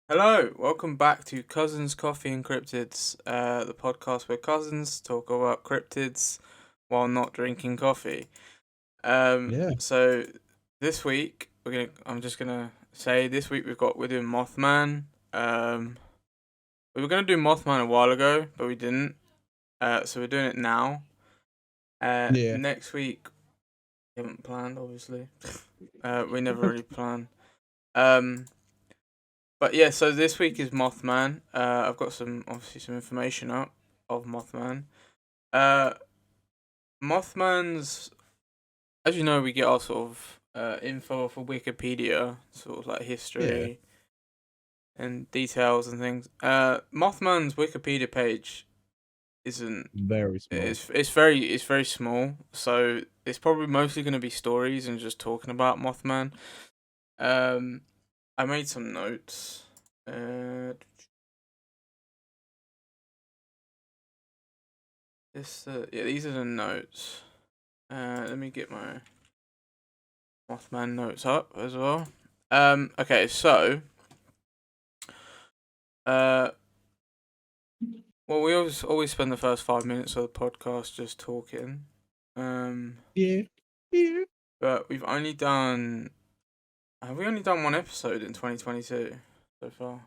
Hello, welcome back to Cousins Coffee and Cryptids, the podcast where cousins talk about cryptids while not drinking coffee. Yeah. So this week I'm just gonna say this week we're doing Mothman. We were gonna do Mothman a while ago, but we didn't. So we're doing it now. Yeah. Next week we haven't planned, obviously. We never really plan. Um, But yeah, so this week is Mothman. I've got obviously some information up of Mothman. Uh, Mothman's, as you know, we get our sort of info for Wikipedia, sort of like Yeah. history and details and things. Mothman's Wikipedia page isn't. Very small. It's very small, so it's probably mostly going to be stories and just talking about Mothman. Um, I made some notes. These are the notes. Let me get my Mothman notes up as well. Okay, so, uh, well, we always spend the first 5 minutes of the podcast just talking. Yeah. Yeah. But we've only done. Have we only done one episode in 2022 so far?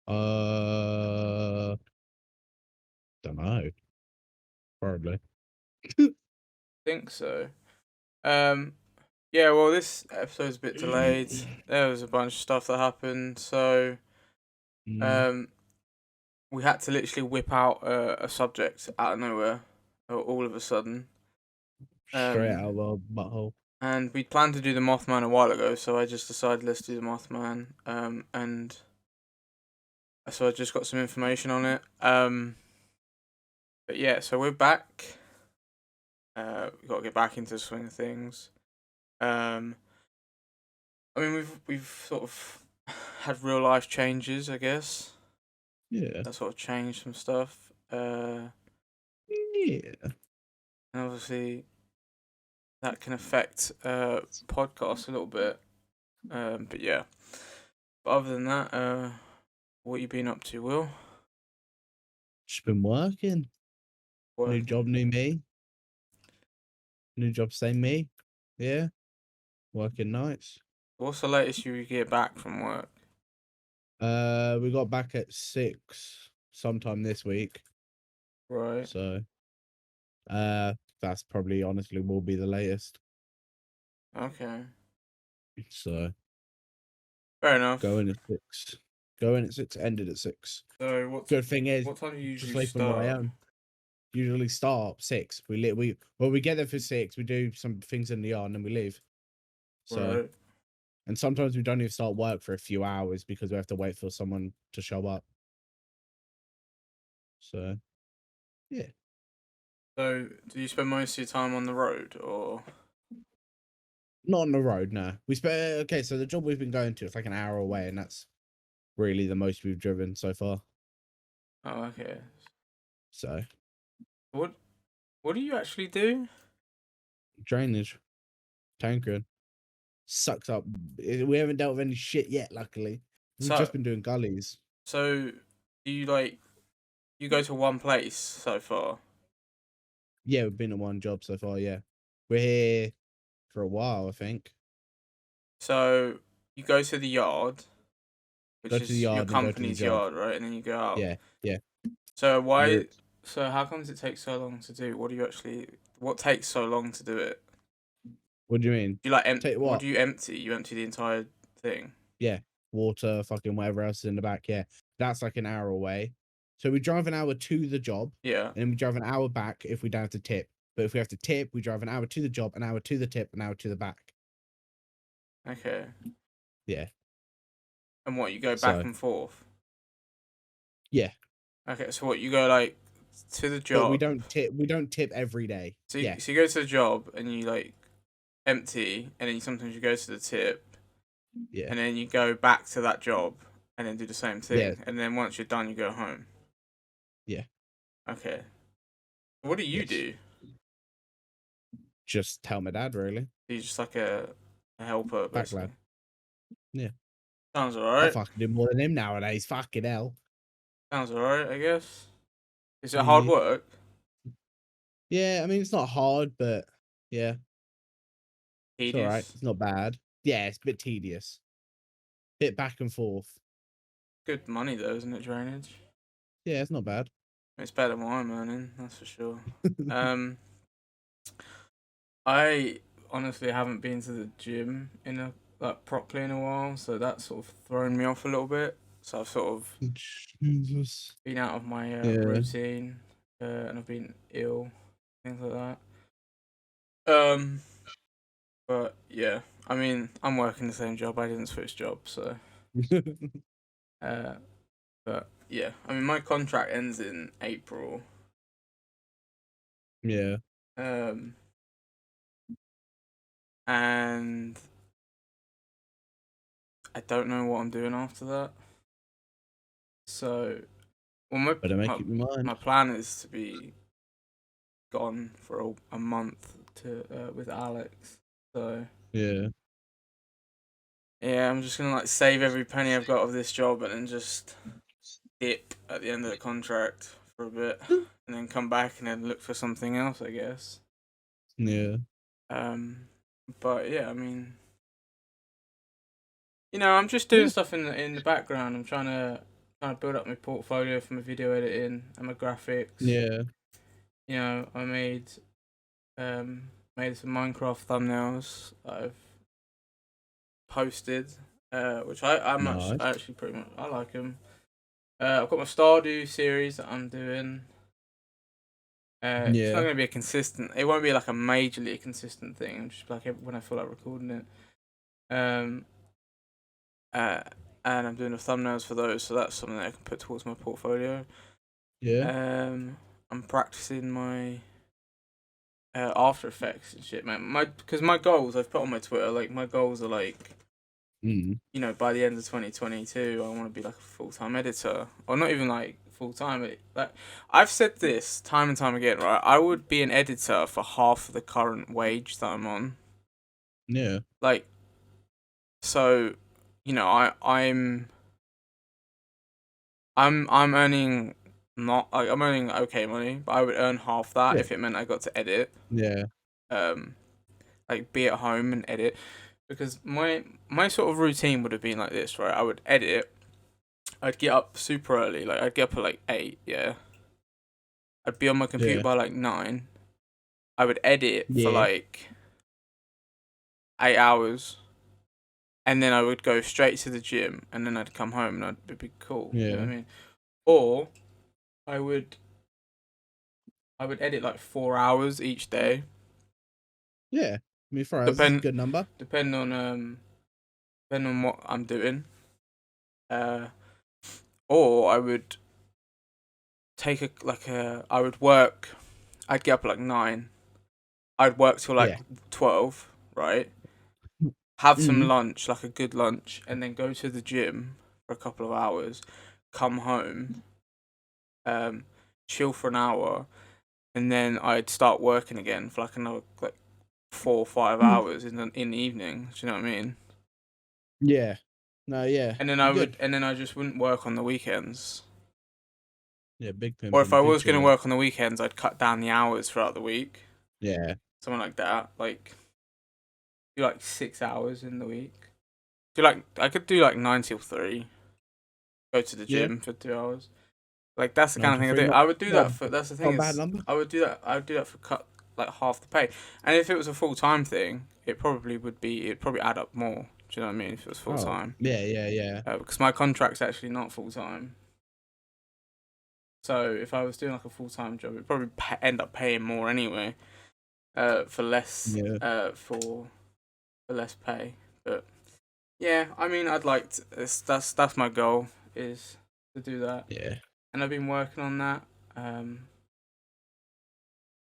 Uh, don't know. Probably. Think so. Um, yeah. Well, this episode's a bit delayed. There was a bunch of stuff that happened, so Mm, um, we had to literally whip out a subject out of nowhere, all of a sudden. straight Um, out of our butthole. and we planned to do the Mothman a while ago, so I just decided let's do the Mothman. And so I just got some information on it. But yeah, so we're back. We got to get back into the swing of things. Um, I mean, we've sort of had real life changes, I guess. Yeah. That sort of changed some stuff. Yeah. And obviously that can affect podcasts a little bit. But yeah. But other than that, what you been up to, Will? Just been working. New job, Working. new me. New job, same me. Yeah. Working nights. What's the latest you get back from work? We got back at 6 sometime this week. Right. So, that's probably honestly will be the latest. Okay. So, Fair enough. going at 6. Going at 6, ended at 6. So Good thing is, what time do you just usually sleeping where I start? am. Usually start 6. We get there for 6. We do some things in the yard and then we leave. So, Right. and sometimes we don't even start work for a few hours because we have to wait for someone to show up. So, yeah. So do you spend most of your time on the road or? Not on the road, no. Okay, so the job we've been going to, it's like an hour away, and that's really the most we've driven so far. Oh, okay. So, What What do you actually do? drainage, tankering, sucks up. We haven't dealt with any shit yet, luckily. We've So just been doing gullies. so do you go to one place so far? Yeah, we've been at one job so far, yeah. We're here for a while, I think. So you go to the yard, Go which to the is your yard, then go to the company's job. yard, right? And then you go out. Yeah, yeah. So We're how comes it takes so long to do? What takes so long to do it? What do you mean? Do you Take what what? do you empty? You empty the entire thing. Yeah, water, fucking whatever else is in the back. Yeah, that's like an hour away. So we drive an hour to the job, Yeah. and then we drive an hour back if we don't have to tip. But if we have to tip, we drive an hour to the job, an hour to the tip, an hour to the back. Okay. Yeah. And what, you go back So and forth? yeah, Okay, so what, you go like to the but we job. don't tip. We don't tip every day. Yeah, So you go to the job and you like empty, and then sometimes you go to the tip, yeah, and then you go back to that job and then do the same yeah, thing, and then once you're done, you go home. yeah. Okay. What do you Yes. do? Just tell my dad, really. Are you just like a helper Back basically? lad. Yeah. Sounds I alright. fucking do more than him nowadays. Fucking hell. Sounds alright, I guess. Is it hard Yeah. work? Yeah, I mean it's not hard, but yeah, it's all right. Tedious. It's not bad. Yeah, it's a bit tedious. Bit back and forth. Good money though, isn't it? Drainage. Yeah, it's not bad. It's better than what I'm earning, that's for sure. Um, I honestly haven't been to the gym in a properly in a while, so that's sort of thrown me off a little bit. So I've sort of Jesus. been out of my Yeah. routine, and I've been ill, things like that. But yeah, I mean, I'm working the same job. I didn't switch jobs, so. Uh, but yeah, I mean, my contract ends in April. Yeah. Um, and I don't know what I'm doing after that. So, well, Better make up your my mind. plan is to be gone for a month to with Alex. So Yeah. yeah, I'm just gonna like save every penny I've got of this job and then just dip at the end of the contract for a bit, and then come back and then look for something else, I guess. Yeah. Um, but yeah, I mean, I'm just doing Yeah. stuff in the background. I'm trying to build up my portfolio for my video editing and my graphics. Yeah. I made some Minecraft thumbnails that I've posted, which Nice. I actually pretty much I like them. I've got my Stardew series that I'm doing. It's not Yeah. going to be a consistent. It won't be like a majorly consistent thing. Just like when I feel like recording it. Um, uh, and I'm doing the thumbnails for those, so that's something that I can put towards my portfolio. Yeah. I'm practicing my After Effects and shit, man. Because my goals I've put on my Twitter, like my goals are like, Mm. by the end of 2022, I want to be like a full-time editor, or not even like full-time. Like I've said this time and time again, right? I would be an editor for half of the current wage that I'm on. Yeah. Like, so, I'm earning not like I'm earning okay money, but I would earn half that Yeah. if it meant I got to edit. Yeah. Um, like be at home and edit, because my sort of routine would have been like this, right? I would edit. I'd get up super early, like I'd get up at like 8, yeah. I'd be on my computer Yeah. by like 9. I would edit for Yeah. like 8 hours, and then I would go straight to the gym, and then I'd come home and it'd be cool. You know Yeah. what I mean? Or I would edit like 4 hours each day. Yeah. I mean, 4 hours is a Depend good number. depend on what I'm doing. Uh, or I would take I would work. I'd get up at like 9. I'd work till like Yeah. 12, right? Have some Mm. lunch, like a good lunch, and then go to the gym for a couple of hours. Come home, um, chill for an hour, and then I'd start working again for like another like 4 or 5 hours in the evening. Do you know what I mean? Yeah. No, yeah. Be good. And then I just wouldn't work on the weekends. Yeah, big Or pimp if and I big was going to chiller. work on the weekends, I'd cut down the hours throughout the week. Yeah. Something like that. Like, do like 6 hours in the week. I could do like 9 till 3. Go to the Yeah. gym for 2 hours. Like, that's the Nine kind of to thing I three. do. Not I would do not that for, that's the not thing a bad is, number. I would do that for cut, like, half the pay. And if it was a full-time thing, it'd probably add up more. Do you know what I mean? If it was Oh. full-time. Yeah. Yeah. Yeah. Because my contract's actually not full-time. So if I was doing like a full-time job, it'd probably end up paying more anyway. For less, Yeah. for less pay. But yeah, I mean, I'd like to, that's my goal, is to do that, Yeah. and I've been working on that.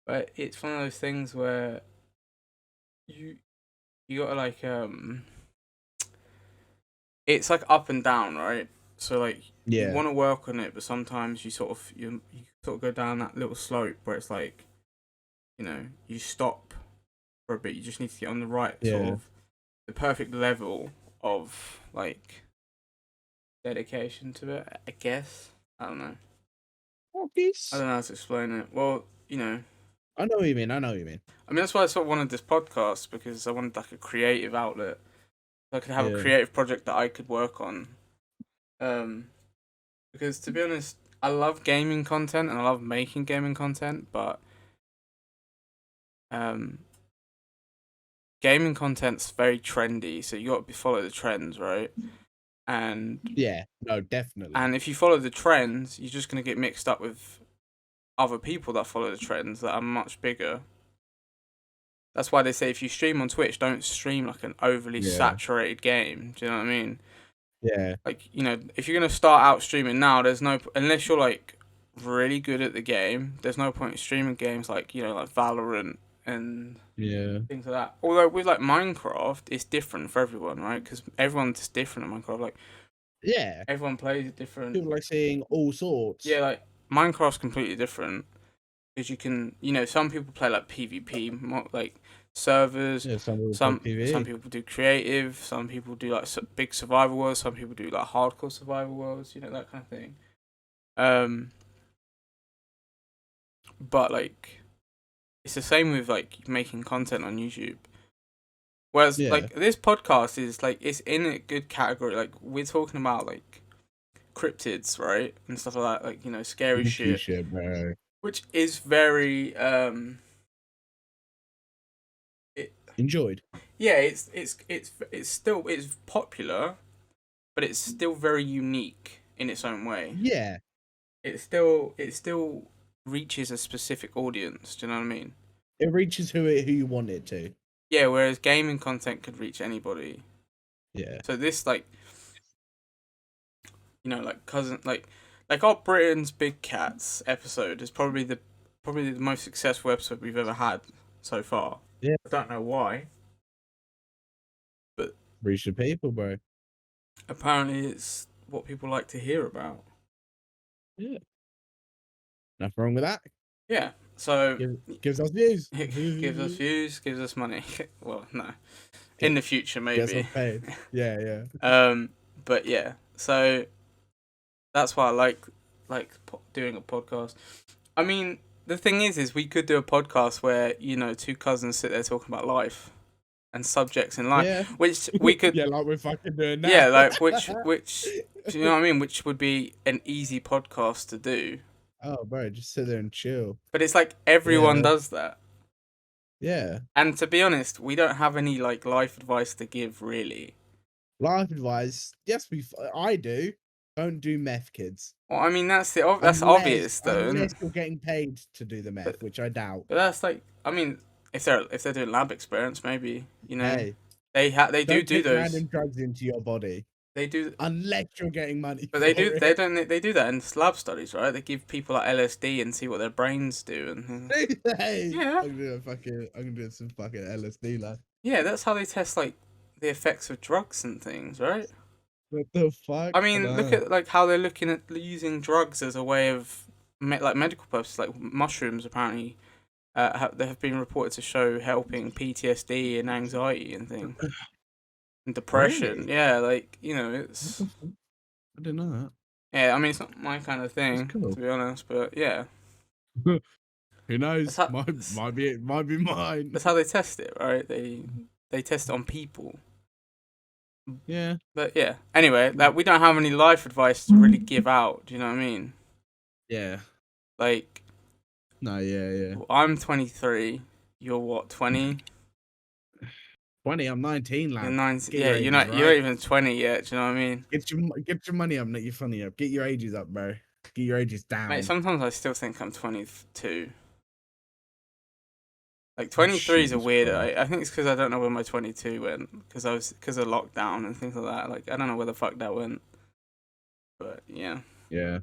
But it's one of those things where you gotta like it's like up and down, right? So like you Yeah. want to work on it, but sometimes you sort of go down that little slope where it's like, you stop for a bit. You just need to get on the right sort Yeah. of the perfect level of like dedication to it, I guess. I don't know. Hobbies. I don't know how to explain it. Well, you know, I know what you mean. I know what you mean. I mean that's why I sort of wanted this podcast, because I wanted like a creative outlet. So I could have a Yeah. creative project that I could work on. Because to be honest, I love gaming content and I love making gaming content, but gaming content's very trendy, so you got to follow the trends, right? And Yeah. No, definitely. and if you follow the trends, you're just gonna get mixed up with other people that follow the trends that are much bigger. That's why they say if you stream on Twitch, don't stream like an overly saturated game. Do you know what I mean? Yeah. Like, you know, if you're gonna start out streaming now, there's no, unless you're like really good at the game, there's no point in streaming games like, you know, like Valorant and things like that. Although with like Minecraft, it's different for everyone, right? Because everyone's different in Minecraft. Like, everyone plays it different. People like seeing all sorts. Yeah, like Minecraft's completely different because you can, you know, some people play like PvP, like servers. Yeah, Some people do creative. Some people do like big survival worlds. Some people do like hardcore survival worlds. You know, that kind of thing. But like, it's the same with like making content on YouTube. Whereas like this podcast is like, it's in a good category. Like, we're talking about like cryptids, right, and stuff like that. Like, you know, scary shit, bro. which is very enjoyed. Yeah, it's still, it's popular, but it's still very unique in its own way. Yeah. It still reaches a specific audience. Do you know what I mean? It reaches who you want it to. Yeah, whereas gaming content could reach anybody. Yeah. So this, like, you know, like our Britain's Big Cats episode is probably the most successful episode we've ever had so far. Yeah. I don't know why, but reach the people, bro. Apparently, it's what people like to hear about. Yeah. Nothing wrong with that. Yeah. So gives us views. Gives us views. Gives us money. Well, no. In the future, maybe. Gets us paid. Yeah. But yeah. So that's why I like doing a podcast. I mean, the thing is we could do a podcast where, you know, two cousins sit there talking about life and subjects in life, which we could. Yeah, like we're fucking doing now. Yeah, like which do you know what I mean? Which would be an easy podcast to do. Oh, bro, just sit there and chill. But it's like everyone does that. Yeah. And to be honest, we don't have any like life advice to give, really. Life advice? Yes, I do. Don't do meth, kids. Well, I mean, that's obvious, though. Unless you're getting paid to do the meth, which I doubt. But that's like, I mean, if they're doing lab experiments, maybe, you know, hey, they do those random drugs into your body. They do, unless you're getting money. But they do. They don't. They do that in lab studies, right? They give people like LSD and see what their brains do. And hey, yeah, I'm gonna do some fucking LSD, lad. Yeah, that's how they test like the effects of drugs and things, right? What the fuck? I mean, look at like how they're looking at using drugs as a way of like medical purposes. Like mushrooms, apparently, they have been reported to show helping PTSD and anxiety and things. And depression. Really? Yeah, like, you know, it's. I didn't know that. Yeah, I mean, it's not my kind of thing, to be honest, but yeah. Who knows? Might be mine. That's how they test it, right? They test it on people. Yeah. But yeah. Anyway, like, we don't have any life advice to really give out. Do you know what I mean? Yeah. Like. No, yeah. I'm 23. You're what, 20? 20, I'm 19, lad. You're 19. Yeah, you're not even 20 yet. Do you know what I mean? Get your money up, not your funny up. Get your ages up, bro. Get your ages down. Mate, sometimes I still think I'm 22. Like 23 is a weird. I think it's because I don't know where my 22 went because of lockdown and things like that. Like I don't know where the fuck that went. But yeah. Yeah.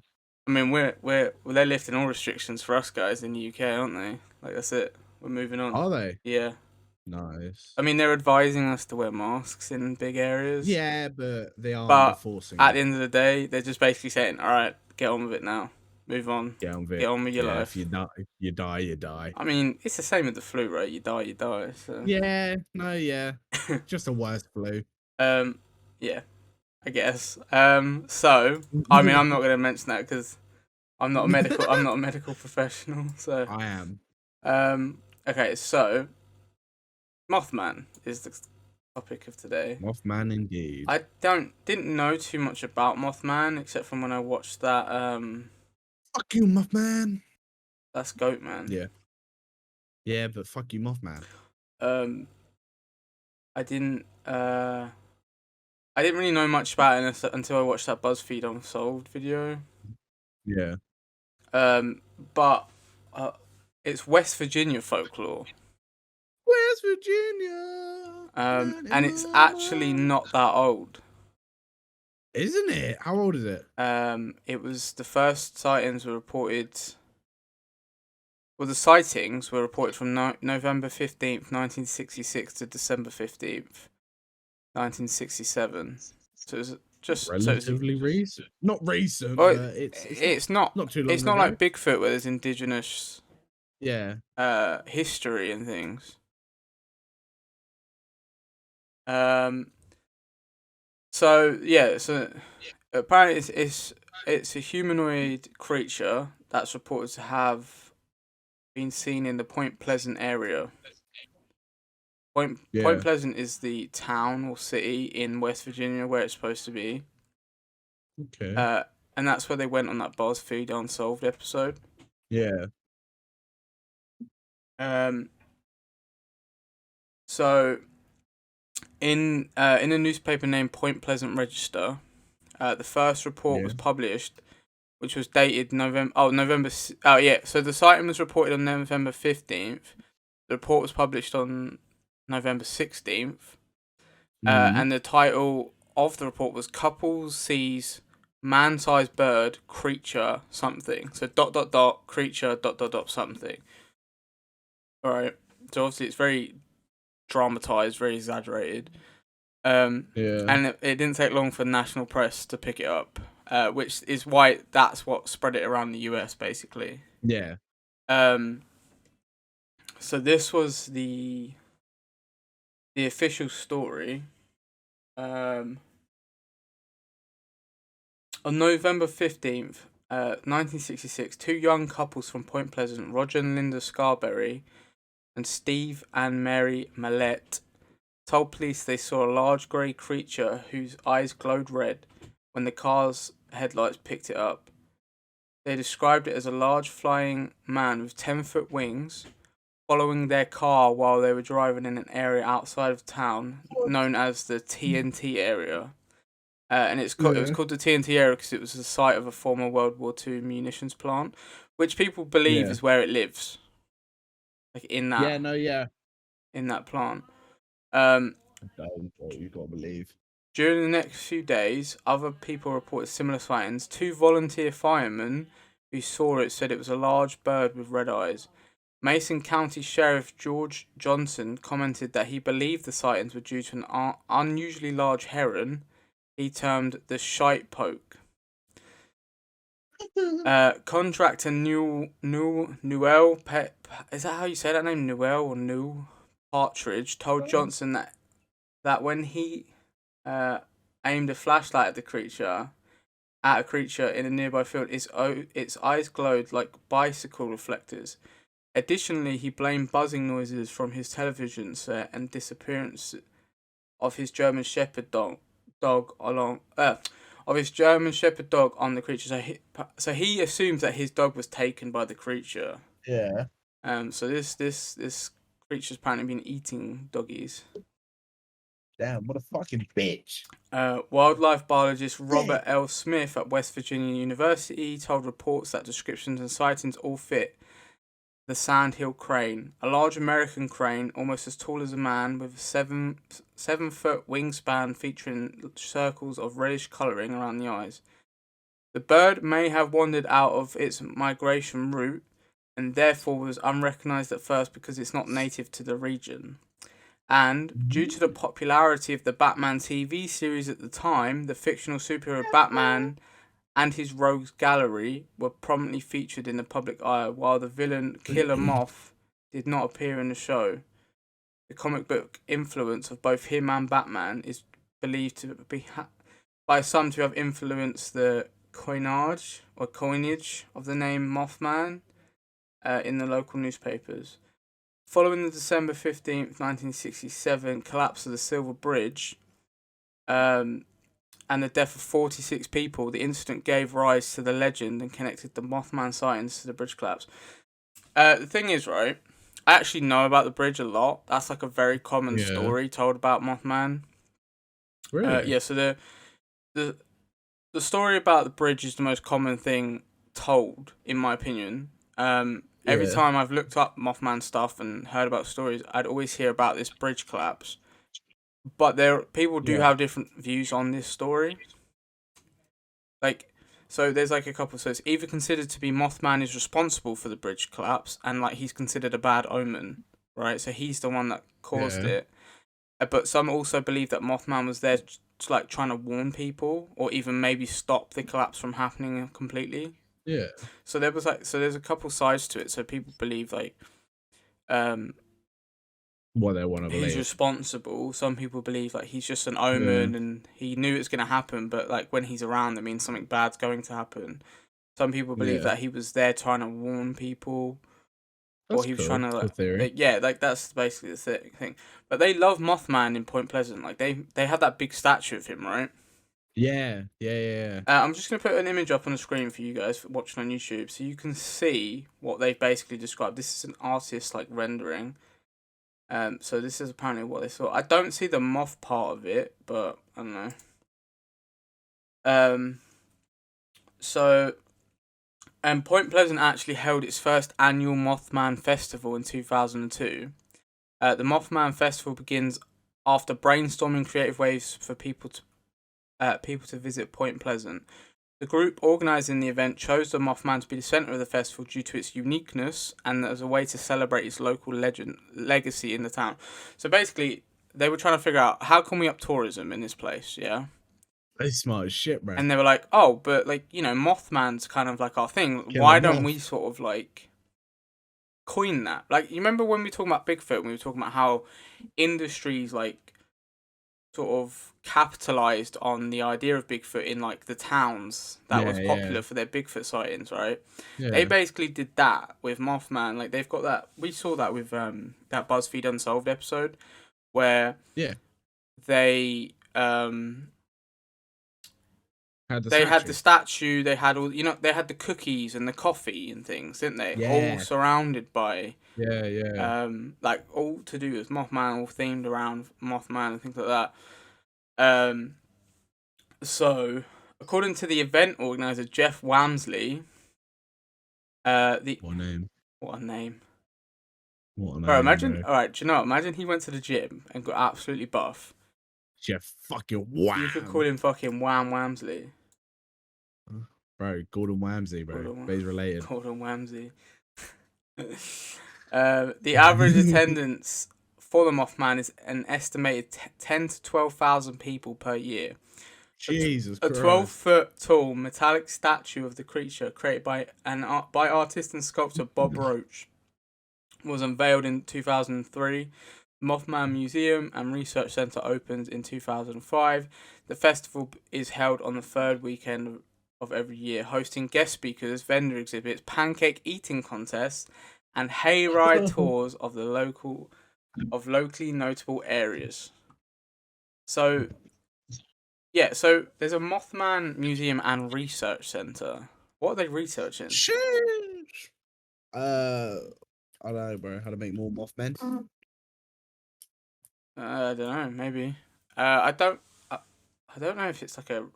I mean, they're lifting all restrictions for us guys in the UK, aren't they? Like that's it. We're moving on. Are they? Yeah. Nice. I mean, they're advising us to wear masks in big areas. Yeah, but they aren't forcing. At the end of the day, they're just basically saying, "All right, get on with it now. Move on. Get on with it. Get on with your life. If you die, you die. I mean, it's the same with the flu, right? You die. So. Yeah. No. Yeah. Just a worse flu. Yeah. I guess. So I mean, I'm not going to mention that because I'm not a medical professional. So I am. okay, so Mothman is the topic of today. Mothman indeed. I didn't know too much about Mothman except from when I watched that Fuck you, Mothman. that's Goat Man. Yeah. Yeah, but fuck you, Mothman. I didn't really know much about it until I watched that BuzzFeed Unsolved video. Yeah. But it's West Virginia folklore. West Virginia. And it's actually not that old. Isn't it? How old is it? It was the first sightings were reported. Well, the sightings were reported from November 15th, 1966 to December 15th, 1967. So it was just relatively recent. Not recent, well, but it's not too long it's not ago. like Bigfoot where there's indigenous history and things. So yeah, so apparently it's a humanoid creature that's reported to have been seen in the Point Pleasant area. Point Pleasant is the town or city in West Virginia where it's supposed to be. Okay. And that's where they went on that BuzzFeed Unsolved episode. Yeah. So in a newspaper named Point Pleasant Register, the first report was published, which was dated November. So the sighting was reported on November 15th. The report was published on November 16th. And the title of the report was "Couples Sees Man-Sized Bird Creature Something." So ... creature ... something. All right. So obviously it's very dramatized, very exaggerated. And it didn't take long for national press to pick it up, which is why that's what spread it around the US, basically. Yeah. So this was the official story. On November 15th, 1966, two young couples from Point Pleasant, Roger and Linda Scarberry, and Steve and Mary Mallette, told police they saw a large grey creature whose eyes glowed red when the car's headlights picked it up. They described it as a large flying man with 10-foot wings, following their car while they were driving in an area outside of town known as the TNT area. And it was called the TNT area because it was the site of a former World War II munitions plant, which people believe is where it lives. Like in that. In that plant. You gotta believe. During the next few days, other people reported similar sightings. Two volunteer firemen who saw it said it was a large bird with red eyes. Mason County Sheriff George Johnson commented that he believed the sightings were due to an unusually large heron he termed the shite poke. Contractor Newell is that how you say that name? Newell or New Partridge told Johnson that when he aimed a flashlight at a creature in a nearby field, its eyes glowed like bicycle reflectors. Additionally, he blamed buzzing noises from his television set and disappearance of his German Shepherd dog on the creature. So he assumes that his dog was taken by the creature. Yeah. So this creature's apparently been eating doggies. Damn, what a fucking bitch. Wildlife biologist Robert L. Smith at West Virginia University told reports that descriptions and sightings all fit the Sandhill Crane, a large American crane almost as tall as a man with a 7-foot wingspan featuring circles of reddish colouring around the eyes. The bird may have wandered out of its migration route and therefore was unrecognised at first because it's not native to the region. And due to the popularity of the Batman TV series at the time, the fictional superhero Batman and his rogues gallery were prominently featured in the public eye, while the villain Killer Moth did not appear in the show. The comic book influence of both him and Batman is believed to be by some to have influenced the coinage of the name Mothman in the local newspapers. Following the December 15th, 1967 collapse of the Silver Bridge and the death of 46 people, the incident gave rise to the legend and connected the Mothman sightings to the bridge collapse. The thing is, right, I actually know about the bridge a lot. That's like a very common story told about Mothman. Really? Yeah, so the story about the bridge is the most common thing told, in my opinion. Every time I've looked up Mothman stuff and heard about stories, I'd always hear about this bridge collapse. But people do have different views on this story. Like, so there's like a couple. So it's either considered to be Mothman is responsible for the bridge collapse, and like he's considered a bad omen, right? So he's the one that caused it. But some also believe that Mothman was there to, like, trying to warn people, or even maybe stop the collapse from happening completely. Yeah. So there's a couple sides to it. So people believe like, what they want to believe. He's responsible. Some people believe like he's just an omen and he knew it's gonna happen, but like when he's around, it means something bad's going to happen. Some people believe that he was there trying to warn people, or he was trying to like that's basically the thing. But they love Mothman in Point Pleasant. Like they had that big statue of him, right? Yeah. I'm just gonna put an image up on the screen for you guys watching on YouTube, so you can see what they've basically described. This is an artist like rendering. So this is apparently what they saw. I don't see the moth part of it, but I don't know. So Point Pleasant actually held its first annual Mothman Festival in 2002. The Mothman Festival begins after brainstorming creative ways for people to visit Point Pleasant. The group organising the event chose the Mothman to be the centre of the festival due to its uniqueness and as a way to celebrate its local legacy in the town. So basically, they were trying to figure out how can we up tourism in this place, yeah? They smart as shit, bro. And they were like, oh, but like, you know, Mothman's kind of like our thing. Why don't we sort of like coin that? Like, you remember when we were talking about Bigfoot, we were talking about how industries like sort of capitalized on the idea of Bigfoot in like the towns that was popular for their Bigfoot sightings, right? They basically did that with Mothman. Like they've got that. We saw that with that BuzzFeed Unsolved episode where they had the statue. They had all they had the cookies and the coffee and things, didn't they? All surrounded by like all to do with Mothman, all themed around Mothman and things like that. So according to the event organizer Jeff Wamsley, what a name. Bro, imagine. All right, do you know what? Imagine he went to the gym and got absolutely buff. Jeff fucking Wham. You could call him fucking Wham Wamsley. Bro, Gordon Wamsley, bro. He's related. Gordon Wamsley. The average attendance for the Mothman is an estimated 10 to 12,000 people per year. Jesus Christ. A 12-foot tall metallic statue of the creature created by artist and sculptor Bob Roach was unveiled in 2003. The Mothman Museum and Research Center opened in 2005. The festival is held on the third weekend of every year, hosting guest speakers, vendor exhibits, pancake eating contests, and hayride tours of locally notable areas. So, yeah, so there's a Mothman Museum and Research Center. What are they researching? I don't know, bro. How to make more Mothmen? I don't know. Maybe. I don't know if it's like a.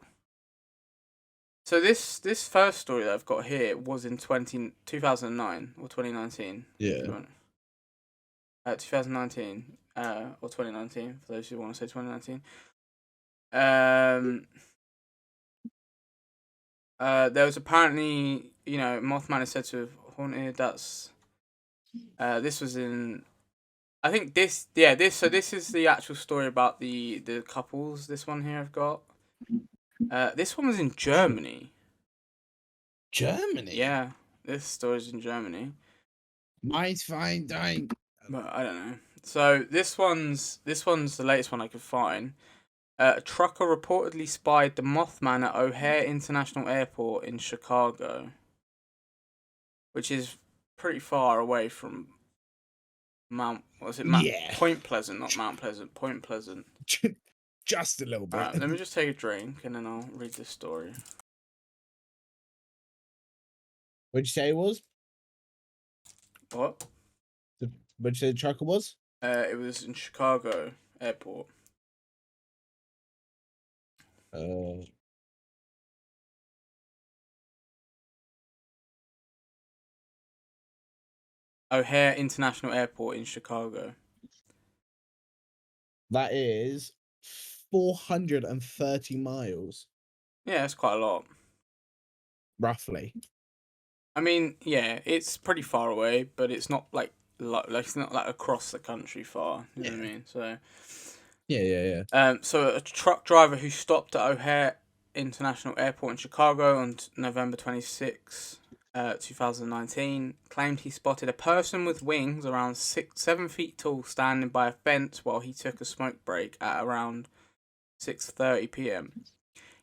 So this first story that I've got here was in 2009 or 2019. Yeah. 2019 or 2019 for those who want to say 2019. There was apparently, Mothman is said to have haunted. That's this was in, I think this is the actual story about the couples. This one here I've got. This one was in Germany. Germany? Yeah, this story's in Germany. Mine's fine, dying. But I don't know. So this one's the latest one I could find. A trucker reportedly spied the Mothman at O'Hare International Airport in Chicago, which is pretty far away from Yeah. Point Pleasant, not Mount Pleasant, Point Pleasant. Just a little bit. Alright, let me just take a drink and then I'll read this story. What'd you say it was? What? What'd you say the trucker was? It was in Chicago Airport. O'Hare International Airport in Chicago. That is 430 miles, Yeah, that's quite a lot. roughly. I mean, yeah, it's pretty far away, but it's not like it's not like across the country far. You know what I mean? So. Yeah. So a truck driver who stopped at O'Hare International Airport in Chicago on November 26, 2019, claimed he spotted a person with wings around 7 feet tall standing by a fence while he took a smoke break at around 6:30 p.m.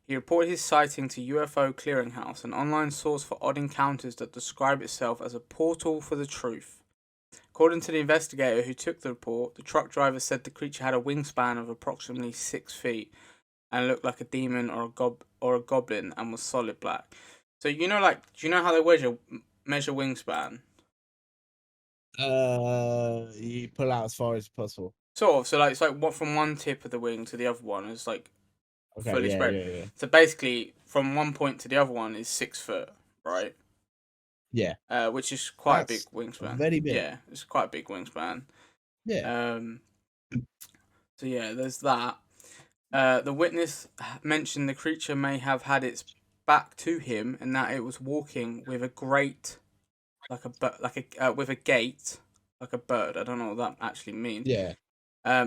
He reported his sighting to Ufo Clearinghouse, an online source for odd encounters that describe itself as a portal for the truth. According to the investigator who took the report, the truck driver said the creature had a wingspan of approximately 6 feet and looked like a demon or a goblin and was solid black. So do you know how they measure wingspan? You pull out as far as possible. Sort of. So like it's like what from one tip of the wing to the other one is like Okay, fully spread. yeah. So basically, from one point to the other one is 6 foot, right? Yeah. Which is quite That's a big wingspan. very big. Yeah, it's quite a big wingspan. Yeah. So yeah, there's that. The witness mentioned the creature may have had its back to him and that it was walking with a grate, with a gait, like a bird. I don't know what that actually means. Yeah.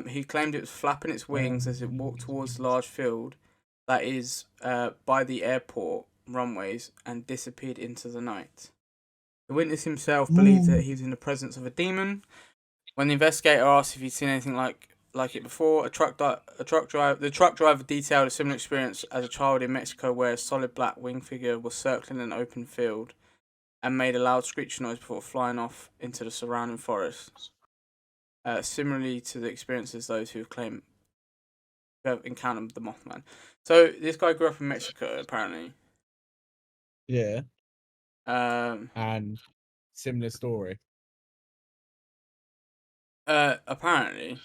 He claimed it was flapping its wings as it walked towards the large field that is by the airport runways and disappeared into the night. The witness himself believed that he was in the presence of a demon. When the investigator asked if he'd seen anything like it before, the truck driver detailed a similar experience as a child in Mexico, where a solid black winged figure was circling an open field and made a loud screeching noise before flying off into the surrounding forest. Similarly to the experiences those who have encountered the Mothman. So this guy grew up in Mexico, apparently. Yeah. Um. And similar story. Apparently.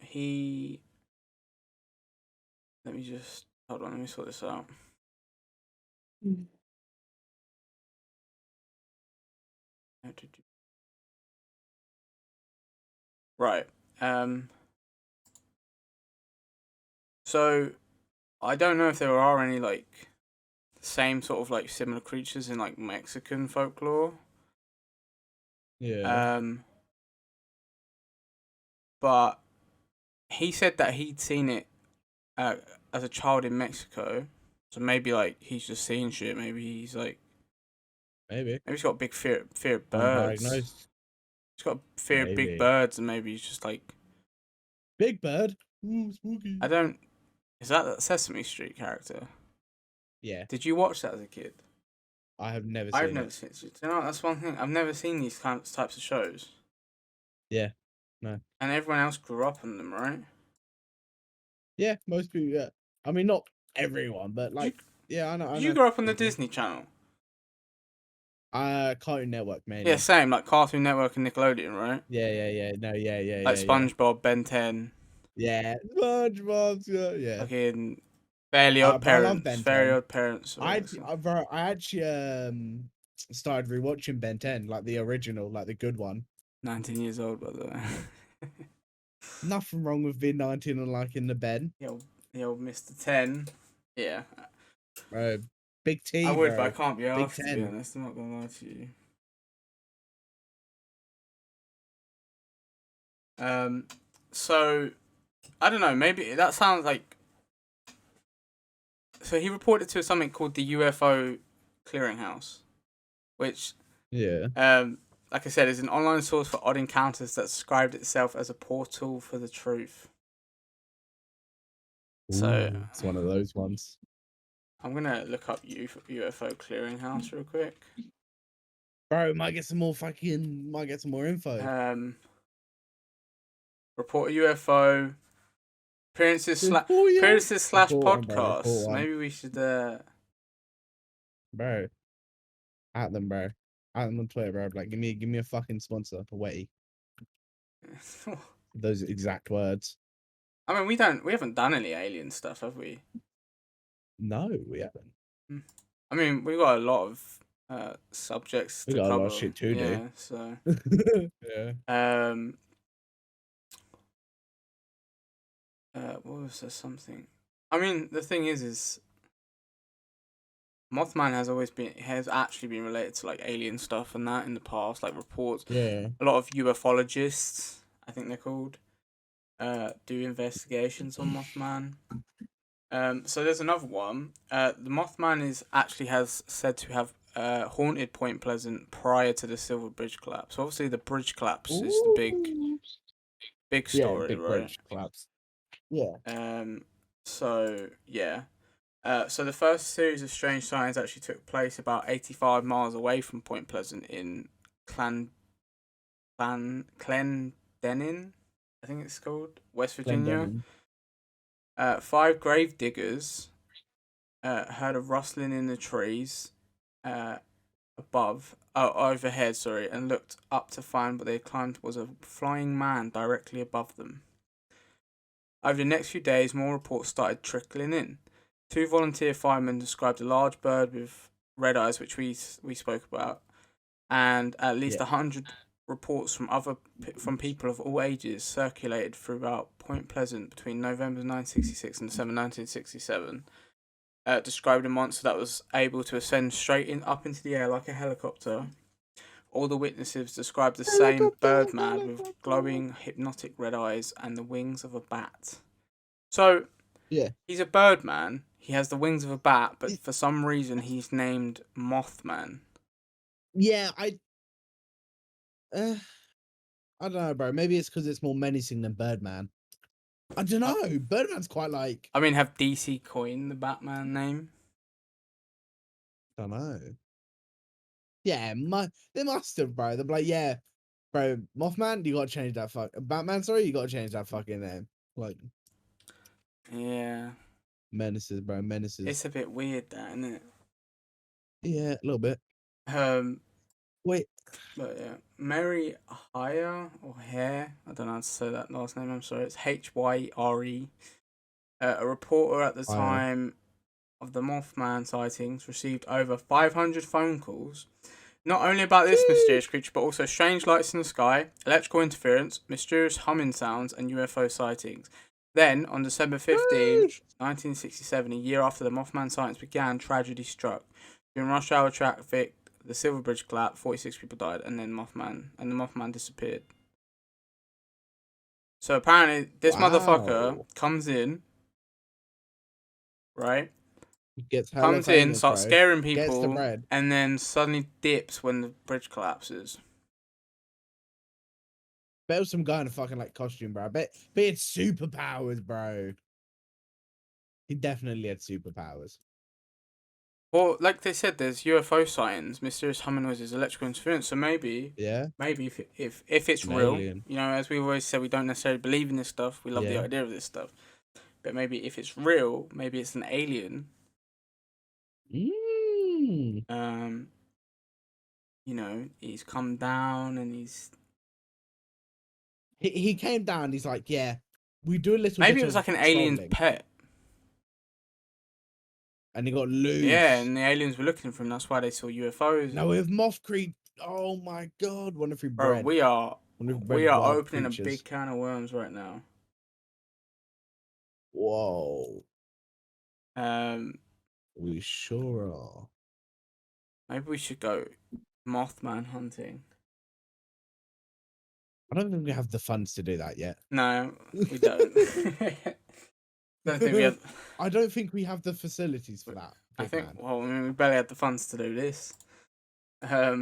He. Let me just hold on. Let me sort this out. Right. So I don't know if there are any like same sort of like similar creatures in like Mexican folklore. Yeah. But he said that he'd seen it as a child in Mexico. So maybe like he's just seeing shit. Maybe he's like Maybe he's got a big fear of birds. undiagnosed. He's got a fear of big Maybe. birds, and maybe he's just like Big Bird. Ooh, spooky. I don't. Is that Sesame Street character? Yeah. Did you watch that as a kid? I have never I've seen never it. seen it. You know, that's one thing. I've never seen these types of shows. Yeah. No. And everyone else grew up on them, right? Yeah, most people. Yeah. I mean, not everyone, but like, yeah, I know. Did you grow up on the Disney Channel? Cartoon Network, mainly. Yeah, same. Like Cartoon Network and Nickelodeon, right? Yeah. No, yeah. Like SpongeBob, Ben 10. Yeah, SpongeBob. Yeah. Fucking Fairly Odd But I love Parents. Ben Very 10. Odd Parents. I actually started rewatching Ben 10, like the original, like the good one. 19 years old, by the way. Nothing wrong with being 19 and liking the Ben. The old Mr. 10. Yeah. Big T, I would, bro. but I can't be Big asked, to 10. be honest. I'm not going to lie to you. So, I don't know. Maybe that sounds like. So he reported to something called the UFO Clearinghouse, which, Yeah. like I said, is an online source for odd encounters that described itself as a portal for the truth. So Ooh, it's one of those ones. I'm gonna look up UFO Clearinghouse real quick. Bro, might get some more info. Report a UFO appearances slash Report 'em, bro. podcasts. Report 'em. Maybe we should Bro. At them, bro. At them on Twitter, bro. Like, give me a fucking sponsor for Wetty. Those exact words. I mean, we haven't done any alien stuff, have we? No, we haven't. I mean, we got a lot of subjects We to got cover. a lot of shit to do. Yeah, so yeah. What was there something? I mean, the thing is Mothman has actually been related to like alien stuff and that in the past, like reports. Yeah. A lot of ufologists, I think they're called, do investigations on Mothman. So there's another one. The Mothman has said to have haunted Point Pleasant prior to the Silver Bridge collapse. So obviously the bridge collapse is the big story, yeah, big right? bridge collapse. Yeah. So yeah. So the first series of strange sightings actually took place about 85 miles away from Point Pleasant in Clendenin, I think it's called, West Virginia. 5 grave diggers heard a rustling in the trees overhead, and looked up to find what they climbed was a flying man directly above them. Over the next few days, more reports started trickling in. 2 volunteer firemen described a large bird with red eyes, which we spoke about, and at least 100 reports from people of all ages circulated throughout Point Pleasant between November 1966 and December 1967. Described a monster that was able to ascend up into the air like a helicopter. All the witnesses described the same birdman with glowing, hypnotic red eyes and the wings of a bat. So, he's a birdman. He has the wings of a bat, but for some reason he's named Mothman. Yeah, I don't know, bro. Maybe it's because it's more menacing than Birdman. I don't know. Birdman's quite like. I mean, have DC coined the Batman name? I don't know. Yeah, they must have, bro. They're like, yeah, bro, Mothman, you gotta change that Batman, sorry, you gotta change that fucking name. Like, yeah, menaces, bro, menaces. It's a bit weird, that, isn't it? Yeah, a little bit. Wait. But yeah, Mary Hire or Hare, I don't know how to say that last name. I'm sorry, it's Hyre. A reporter at the time of the Mothman sightings received over 500 phone calls, not only about this mysterious creature, but also strange lights in the sky, electrical interference, mysterious humming sounds, and UFO sightings. Then, on December 15th, 1967, a year after the Mothman sightings began, tragedy struck. During rush hour traffic, the Silver Bridge collapsed, 46 people died, and the Mothman disappeared. So apparently, this motherfucker comes in, right? Comes in, starts scaring people, and then suddenly dips when the bridge collapses. Bet it was some guy in a fucking like costume, bro. Bet he had superpowers, bro. He definitely had superpowers. Well, like they said, there's UFO sightings, mysterious humming noises, electrical interference. So maybe if it's real, you know, as we always said, we don't necessarily believe in this stuff. We love the idea of this stuff, but maybe if it's real, maybe it's an alien. You know, he's come down and he came down. He's like, yeah, we do a little. Maybe it was like an alien's pet. And he got loose. Yeah, and the aliens were looking for him. That's why they saw UFOs. Now we have Moth Creek. Oh my god! Wonder if we bred. Bro, we are opening a big can of worms right now. Whoa. We sure are. Maybe we should go Mothman hunting. I don't think we have the funds to do that yet. No, we don't. I don't think we have the facilities for that. Well, I mean, we barely had the funds to do this. Yeah.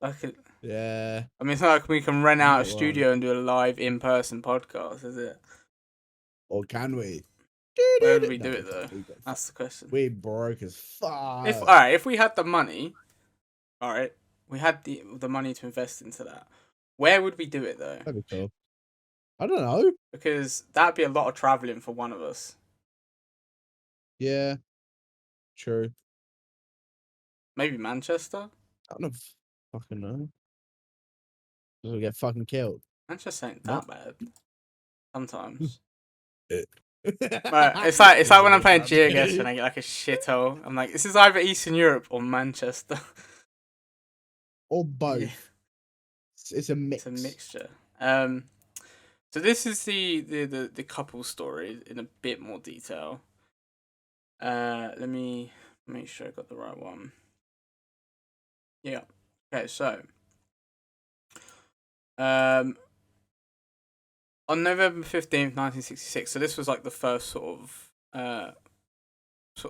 I mean, it's not like we can rent out a studio and do a live in-person podcast, is it? Or can we? Where would we do No, it though? we got That's the question. we broke as fuck. If we had the money, all right, we had the money to invest into that. Where would we do it though? That'd be cool. I don't know. Because that'd be a lot of traveling for one of us. Yeah, true. Maybe Manchester. I don't fucking know. We'll get fucking killed. Manchester ain't What? that bad. Sometimes. But It's like when I'm playing GeoGuessr and I get like a shithole. I'm like, this is either Eastern Europe or Manchester. or both. Yeah. It's a mix. It's a mixture. So this is the couple story in a bit more detail. Let me make sure I got the right one. Yeah. Okay, so on November 15th, 1966, so this was like the first sort of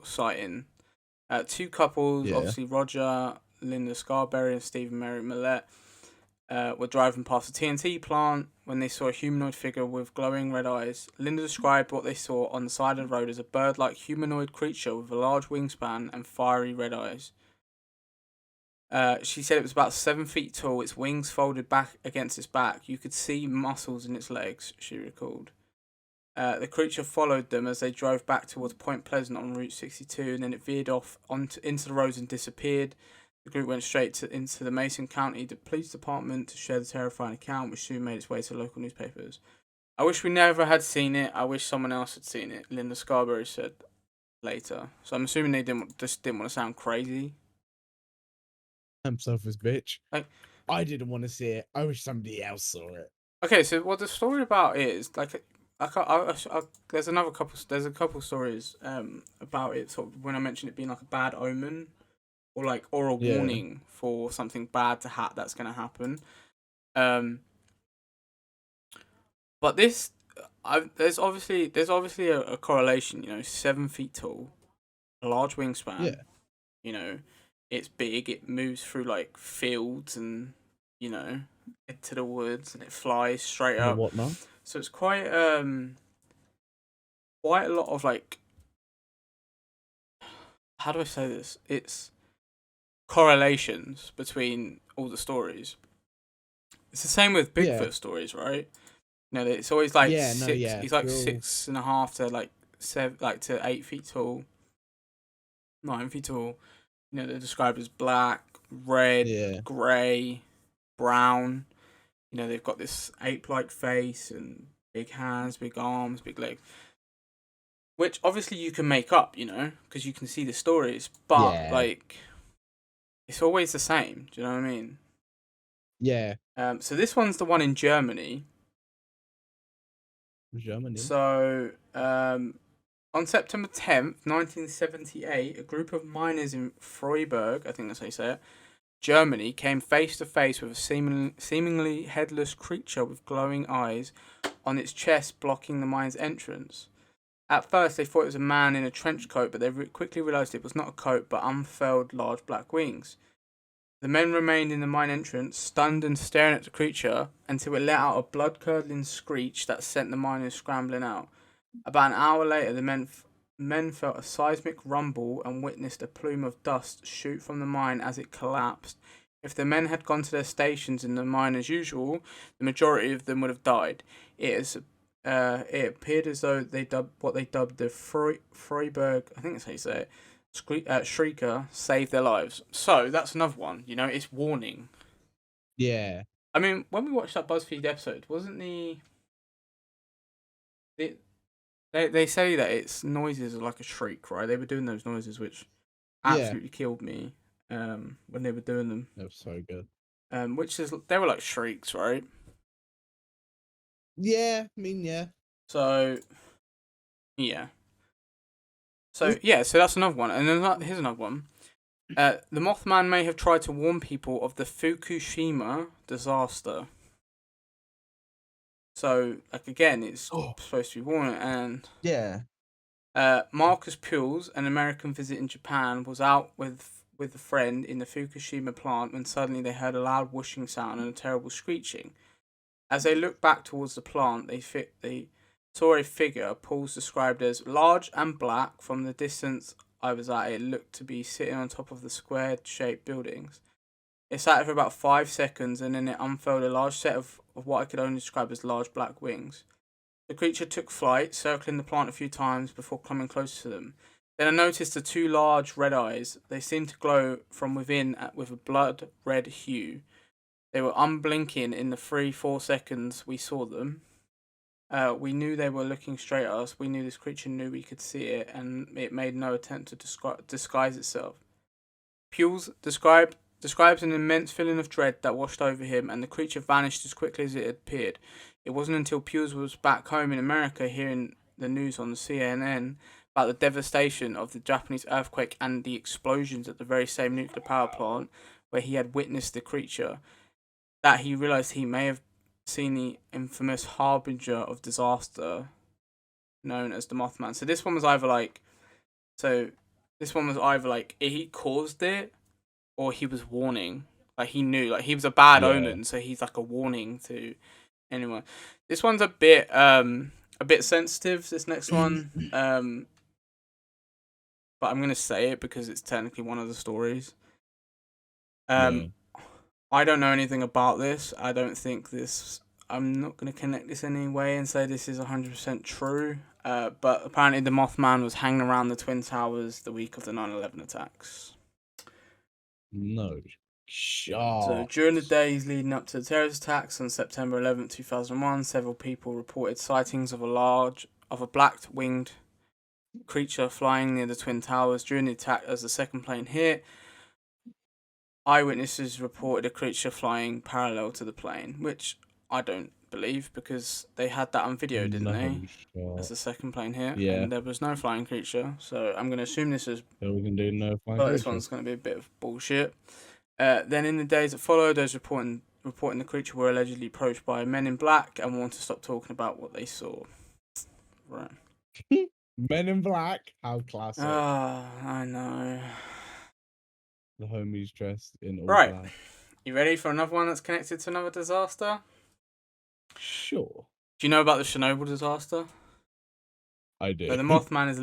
sighting. Two couples, obviously Roger, Linda Scarberry and Stephen Mary Millett, were driving past a TNT plant when they saw a humanoid figure with glowing red eyes. Linda described what they saw on the side of the road as a bird-like humanoid creature with a large wingspan and fiery red eyes. She said it was about 7 feet tall, its wings folded back against its back. You could see muscles in its legs, she recalled. The creature followed them as they drove back towards Point Pleasant on Route 62, and then it veered off into the roads and disappeared. The group went straight into the Mason County Police Department to share the terrifying account, which soon made its way to local newspapers. I wish we never had seen it. I wish someone else had seen it, Linda Scarberry said later. So I'm assuming they just didn't want to sound crazy. I'm selfish bitch. Like, I didn't want to see it. I wish somebody else saw it. Okay, so what the story about is there's a couple stories about it, sort of when I mentioned it being like a bad omen or a warning for something bad that's going to happen. But there's obviously a correlation. 7 feet tall, a large wingspan. Yeah. It's big. It moves through like fields and into the woods, and it flies straight up. Whatnot. So it's quite a lot of like, how do I say this? It's correlations between all the stories. It's the same with Bigfoot stories, right? It's always like he's like 6.5 to like 7, to 8 feet tall, 9 feet tall. They're described as black, red, grey, brown. They've got this ape-like face and big hands, big arms, big legs. Which obviously you can make up, because you can see the stories. But, it's always the same. Do you know what I mean? Yeah. So this one's the one in Germany. So, on September 10th, 1978, a group of miners in Freiburg, I think that's how you say it, Germany, came face to face with a seemingly headless creature with glowing eyes on its chest, blocking the mine's entrance. At first, they thought it was a man in a trench coat, but they quickly realised it was not a coat, but unfurled large black wings. The men remained in the mine entrance, stunned and staring at the creature, until it let out a blood-curdling screech that sent the miners scrambling out. About an hour later, the men felt a seismic rumble and witnessed a plume of dust shoot from the mine as it collapsed. If the men had gone to their stations in the mine as usual, the majority of them would have died. It appeared as though they dubbed the Freiburg, I think that's how you say it, Shrieker, saved their lives. So that's another one. It's warning. Yeah. I mean, when we watched that BuzzFeed episode, wasn't They say that its noises are like a shriek, right? They were doing those noises, which absolutely killed me when they were doing them. That was so good. They were like shrieks, right? Yeah, I mean, yeah. So, yeah. So that's another one. And then here's another one. The Mothman may have tried to warn people of the Fukushima disaster. So, again, it's supposed to be warning. And Marcus Pules, an American visiting Japan, was out with a friend in the Fukushima plant when suddenly they heard a loud whooshing sound and a terrible screeching. As they looked back towards the plant, they saw a figure Paul's described as large and black. From the distance I was at, it looked to be sitting on top of the square-shaped buildings. It sat there for about 5 seconds, and then it unfurled a large set of what I could only describe as large black wings. The creature took flight, circling the plant a few times before coming closer to them. Then I noticed the 2 large red eyes. They seemed to glow from within with a blood red hue. They were unblinking in the 3-4 seconds we saw them. We knew they were looking straight at us. We knew this creature knew we could see it, and it made no attempt to disguise itself. Pules describes an immense feeling of dread that washed over him, and the creature vanished as quickly as it had appeared. It wasn't until Pules was back home in America hearing the news on the CNN about the devastation of the Japanese earthquake and the explosions at the very same nuclear power plant where he had witnessed the creature that he realized he may have seen the infamous harbinger of disaster known as the Mothman. So this one was either like he caused it or he was warning. Like he knew, like he was a bad omen, so he's like a warning to anyone. This one's a bit sensitive, this next one. But I'm gonna say it because it's technically one of the stories. I don't know anything about this. I don't think this. I'm not going to connect this anyway and say this is 100% true. But apparently the Mothman was hanging around the Twin Towers the week of the 9/11 attacks. No. Shot. So during the days leading up to the terrorist attacks on September 11th, 2001, several people reported sightings of a black-winged creature flying near the Twin Towers. During the attack, as the second plane hit, eyewitnesses reported a creature flying parallel to the plane, which I don't believe because they had that on video, didn't they? Shot. As the second plane hit, Yeah. and there was no flying creature, so I'm going to assume this is. So we can do no flying But creature. this one's going to be a bit of bullshit. Then in the days that followed, those reporting the creature were allegedly approached by men in black and wanted to stop talking about what they saw. Right. Men in Black, how classic. I know. The homies dressed in all Right. black. You ready for another one that's connected to another disaster? Sure. Do you know about the Chernobyl disaster? I do. So the Mothman is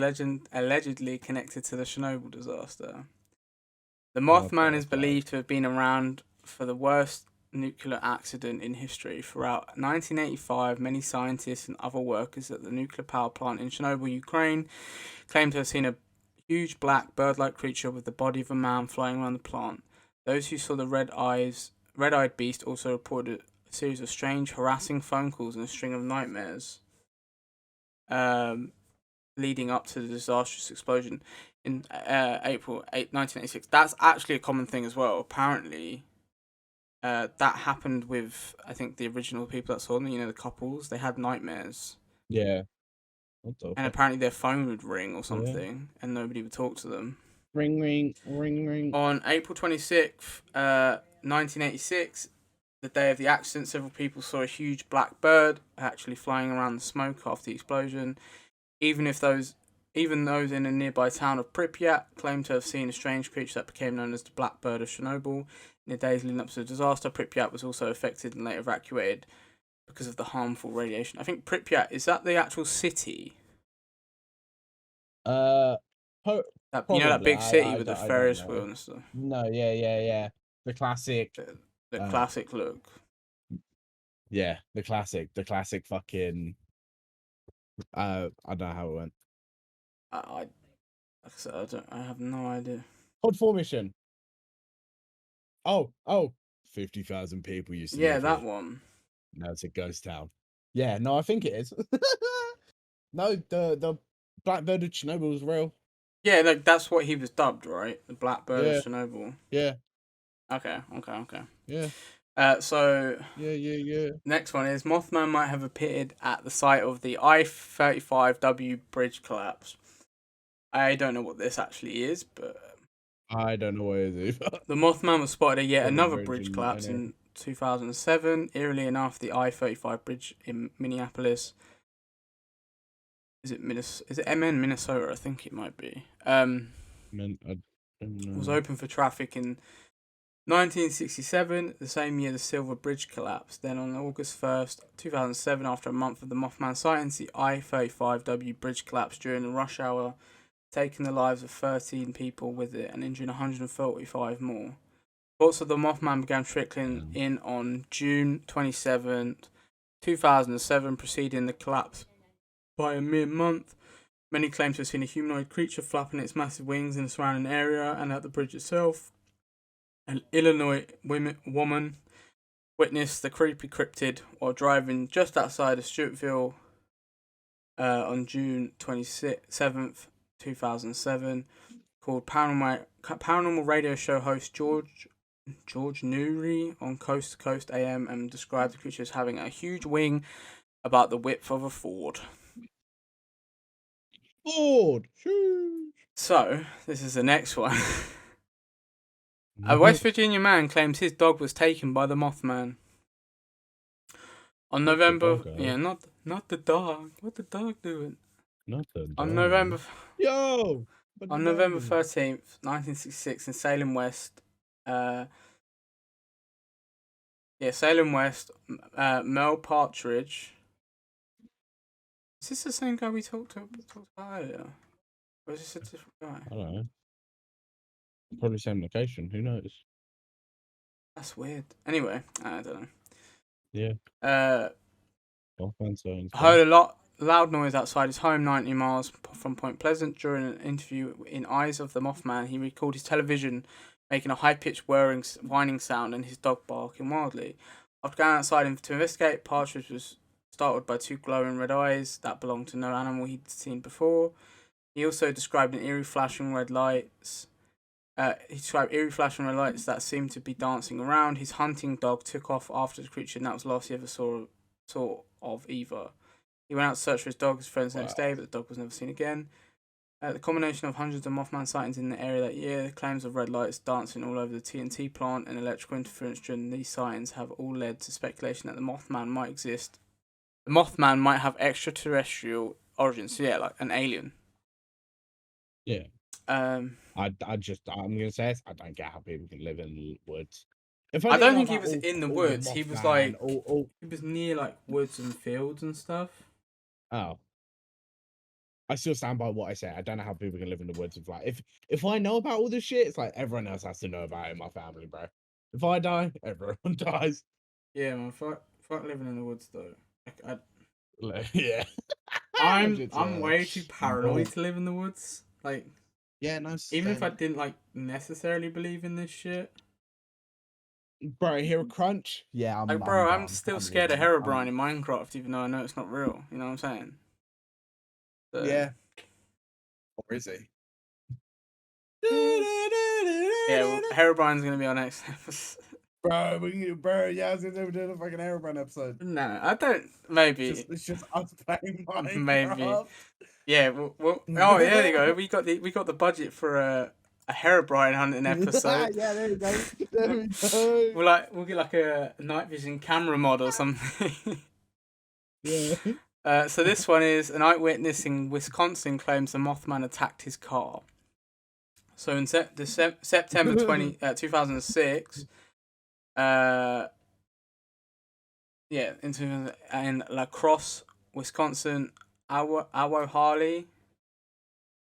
allegedly connected to the Chernobyl disaster. The Mothman is believed to have been around for the worst nuclear accident in history. Throughout 1985, many scientists and other workers at the nuclear power plant in Chernobyl, Ukraine, claimed to have seen a huge black bird-like creature with the body of a man flying around the plant. Those who saw the red-eyed beast also reported a series of strange, harassing phone calls and a string of nightmares leading up to the disastrous explosion in April 1986. That's actually a common thing as well. Apparently, that happened with, I think, the original people that saw them, the couples. They had nightmares. Yeah. And apparently their phone would ring or something, and nobody would talk to them. Ring, ring, ring, ring. On April 26th, 1986, the day of the accident, several people saw a huge black bird actually flying around the smoke after the explosion. Even those in a nearby town of Pripyat claimed to have seen a strange creature that became known as the Black Bird of Chernobyl. In the days leading up to the disaster, Pripyat was also affected and later evacuated because of the harmful radiation. I think Pripyat, is that the actual city? That big city with the Ferris wheel and stuff? No, yeah. The classic. The classic look. Yeah, the classic fucking. I don't know how it went. I have no idea. Pod formation. Oh, 50,000 people used to. Yeah, that one. No, it's a ghost town. Yeah, no, I think it is. No, the Blackbird of Chernobyl was real. Yeah, like that's what he was dubbed, right? The Blackbird of Chernobyl. Yeah. Okay. Yeah. So. Yeah. Next one is Mothman might have appeared at the site of the I-35W bridge collapse. I don't know what this actually is, but I don't know what it is either. The Mothman was spotted at yet another bridge collapse in 2007. Eerily enough, the I-35 bridge in Minneapolis. Is it MN, Minnesota? I think it might be. I don't know. Was open for traffic in 1967, the same year the Silver Bridge collapsed. Then on August 1st, 2007, after a month of the Mothman sightings, the I-35W bridge collapsed during the rush hour, taking the lives of 13 people with it and injuring 145 more. Reports of the Mothman began trickling in on June 27th, 2007, preceding the collapse by a mere month. Many claim to have seen a humanoid creature flapping its massive wings in the surrounding area and at the bridge itself. An Illinois woman witnessed the creepy cryptid while driving just outside of Stewartville on June 27th, 2007. Called paranormal radio show host George Noory on Coast to Coast AM, and described the creature as having a huge wing about the width of a Ford. So, this is the next one. A West Virginia man claims his dog was taken by the Mothman. On November... Yeah, not the dog. What the dog doing? Not the dog. On November... Yo! On November 13th, 1966, in Salem West... Salem West, Mel Partridge... Is this the same guy we talked about earlier? Or is this a different guy? I don't know. Probably same location. Who knows? That's weird. Anyway, I don't know. Yeah. Heard a loud noise outside his home, 90 miles from Point Pleasant. During an interview in Eyes of the Mothman, he recalled his television making a high-pitched whining sound and his dog barking wildly. After going outside to investigate, Partridge was startled by two glowing red eyes that belonged to no animal he'd seen before. He also described eerie flashing red lights that seemed to be dancing around. His hunting dog took off after the creature, and that was the last he ever saw of either. He went out to search for his dog, his friends the next day, but the dog was never seen again. The combination of hundreds of Mothman sightings in the area that year, claims of red lights dancing all over the TNT plant, and electrical interference during these sightings have all led to speculation that the Mothman might exist. The Mothman might have extraterrestrial origins, so yeah, like an alien. Yeah. I'm gonna say it, I don't get how people can live in the woods. I don't think he was in the woods. He was like he was near like woods and fields and stuff. Oh. I still stand by what I say. I don't know how people can live in the woods. If I know about all this shit, it's like everyone else has to know about it in my family, bro. If I die, everyone dies. Yeah, man. Fuck living in the woods though. Yeah. I'm way too paranoid to live in the woods. Like. Yeah, no. Even if I didn't like necessarily believe in this shit, bro, hear a crunch? Yeah, I'm still scared of Herobrine in Minecraft, even though I know it's not real. You know what I'm saying? So, yeah. Or is he? Yeah, well, Herobrine's gonna be our next episode. Yeah, I was gonna do a fucking Herobrine episode. No, I don't. Maybe it's just us playing Minecraft. Maybe. Yeah, well, oh, there you go. We got the budget for a Herobrine hunting episode. Yeah, there you go. There we go. We'll get like a night vision camera mod or something. Yeah. So this one is an eyewitness in Wisconsin claims the Mothman attacked his car. So in September 2006, in La Crosse, Wisconsin, Awo Harley,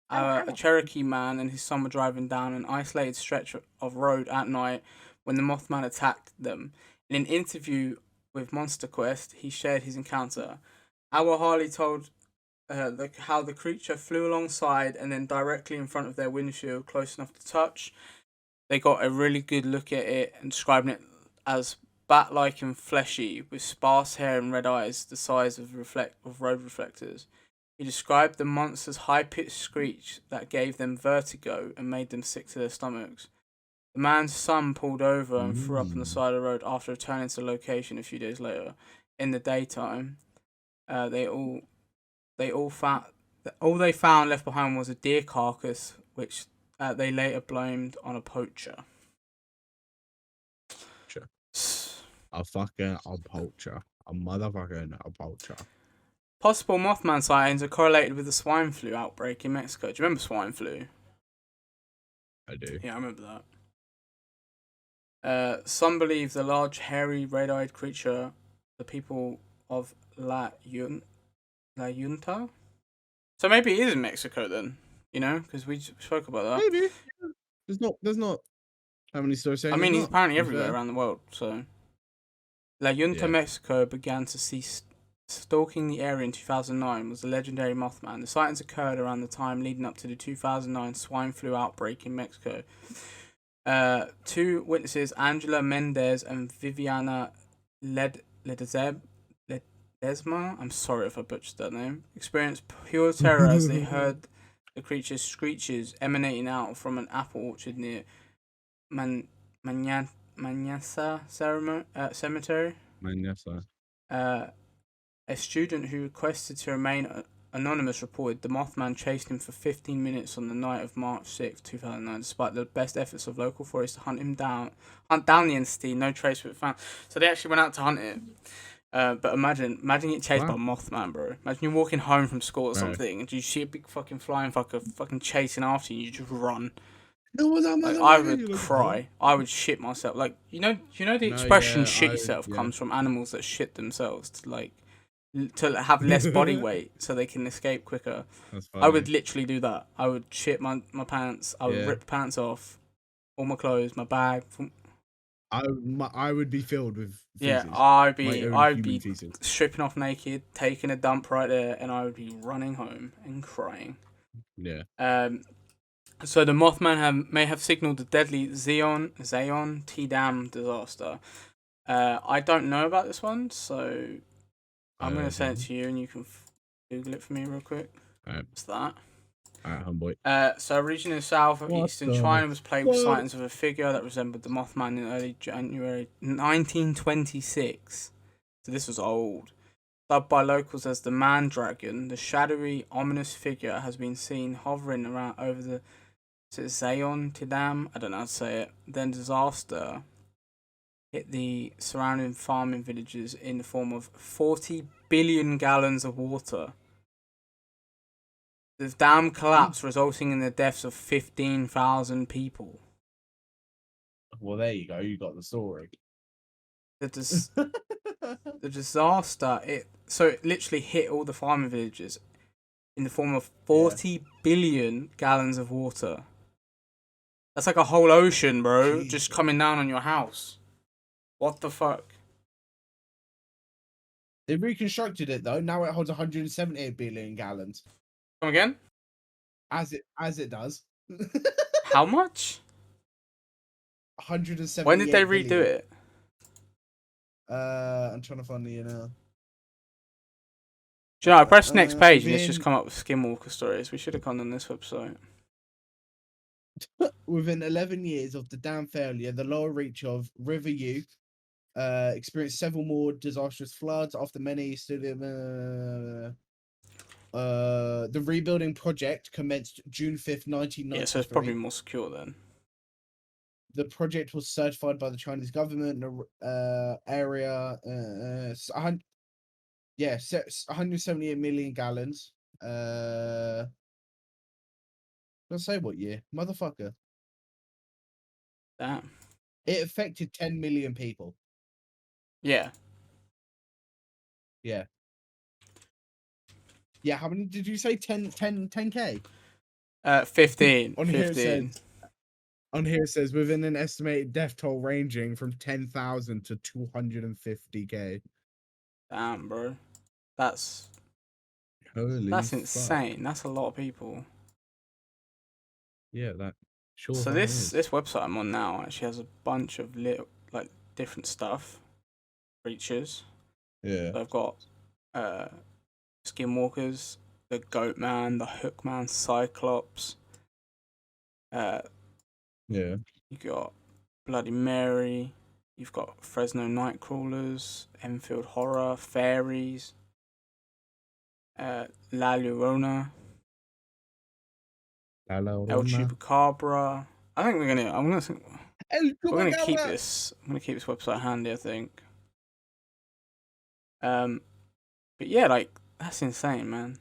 a Cherokee man and his son were driving down an isolated stretch of road at night when the Mothman attacked them. In an interview with Monster Quest, he shared his encounter. Awo Harley told how the creature flew alongside and then directly in front of their windshield, close enough to touch. They got a really good look at it and describing it as bat-like and fleshy, with sparse hair and red eyes the size of road reflectors. He described the monster's high-pitched screech that gave them vertigo and made them sick to their stomachs. The man's son pulled over and threw up on the side of the road after returning to the location a few days later. In the daytime, all they found left behind was a deer carcass, which they later blamed on a poacher. A motherfucking poacher. Possible Mothman sightings are correlated with the swine flu outbreak in Mexico. Do you remember swine flu? I do. Yeah, I remember that. Some believe the large, hairy, red-eyed creature, the people of La Junta. So maybe it is in Mexico then, you know, because we spoke about that. Maybe. Yeah. There's not. How many stories saying I mean, there's he's not? apparently To be everywhere fair. around the world. So, La Junta, Yeah. Mexico began to see stalking the area in 2009 was the legendary Mothman. The sightings occurred around the time leading up to the 2009 swine flu outbreak in Mexico. Two witnesses, Angela Mendez and Viviana Ledesma, I'm sorry if I butchered that name, experienced pure terror as they heard the creature's screeches emanating out from an apple orchard near Manasa Cemetery. Manessa. A student who requested to remain anonymous reported the Mothman chased him for 15 minutes on the night of March 6, 2009, despite the best efforts of local authorities to hunt down the entity. No trace of it found. So they actually went out to hunt it. But imagine getting chased by a Mothman, bro. Imagine you're walking home from school or something, and you see a big fucking flying fucker fucking chasing after you. You just run. Like, I would cry. I would shit myself. Like, you know the expression "shit yourself" comes from animals that shit themselves to have less body weight so they can escape quicker. That's funny. I would literally do that. I would shit my pants. I would rip the pants off, all my clothes, my bag. I would be filled with feces. Yeah, I'd be feces. stripping off naked, taking a dump right there, and I would be running home and crying. Yeah. So the Mothman may have signaled the deadly Zion T-Dam disaster. I don't know about this one, so I'm going to send it to you and you can Google it for me real quick. Alright. What's that? Alright, homeboy. So a region in south of eastern China was plagued with sightings of a figure that resembled the Mothman in early January 1926. So this was old. Dubbed by locals as the Man Dragon, the shadowy, ominous figure has been seen hovering around over the Zion Tidam. I don't know how to say it. Then disaster hit the surrounding farming villages in the form of 40 billion gallons of water. The dam collapsed, resulting in the deaths of 15,000 people. Well, there you go. You got the story. The disaster, it literally hit all the farming villages in the form of 40 billion gallons of water. That's like a whole ocean, bro, just coming down on your house. What the fuck? They reconstructed it though. Now it holds 178 billion gallons. Come again? As it does. How much? 178. When did they redo it? I'm trying to find the now. Do you know, I pressed next page and it's just come up with Skinwalker stories. We should have gone on this website. Within 11 years of the dam failure, the lower reach of River U experienced several more disastrous floods after many the rebuilding project commenced June 5th, 1993. Yeah, so it's probably more secure then. The project was certified by the Chinese government in the area. 178 million gallons. Let's say what year, motherfucker. Damn. It affected 10 million people. Yeah. Yeah. Yeah, how many did you say? 10K? 15. On 15. Here it says within an estimated death toll ranging from 10,000 to 250K. Damn, bro. That's insane. That's a lot of people. Yeah, that sure. So this website I'm on now actually has a bunch of little different stuff. Creatures. Yeah. So I've got Skinwalkers, the Goat Man, the Hook Man, Cyclops. Yeah. You got Bloody Mary. You've got Fresno Nightcrawlers, Enfield Horror, Fairies, La Llorona, El Chupacabra. I think we're gonna keep this. I'm gonna keep this website handy, I think. But yeah, that's insane, man.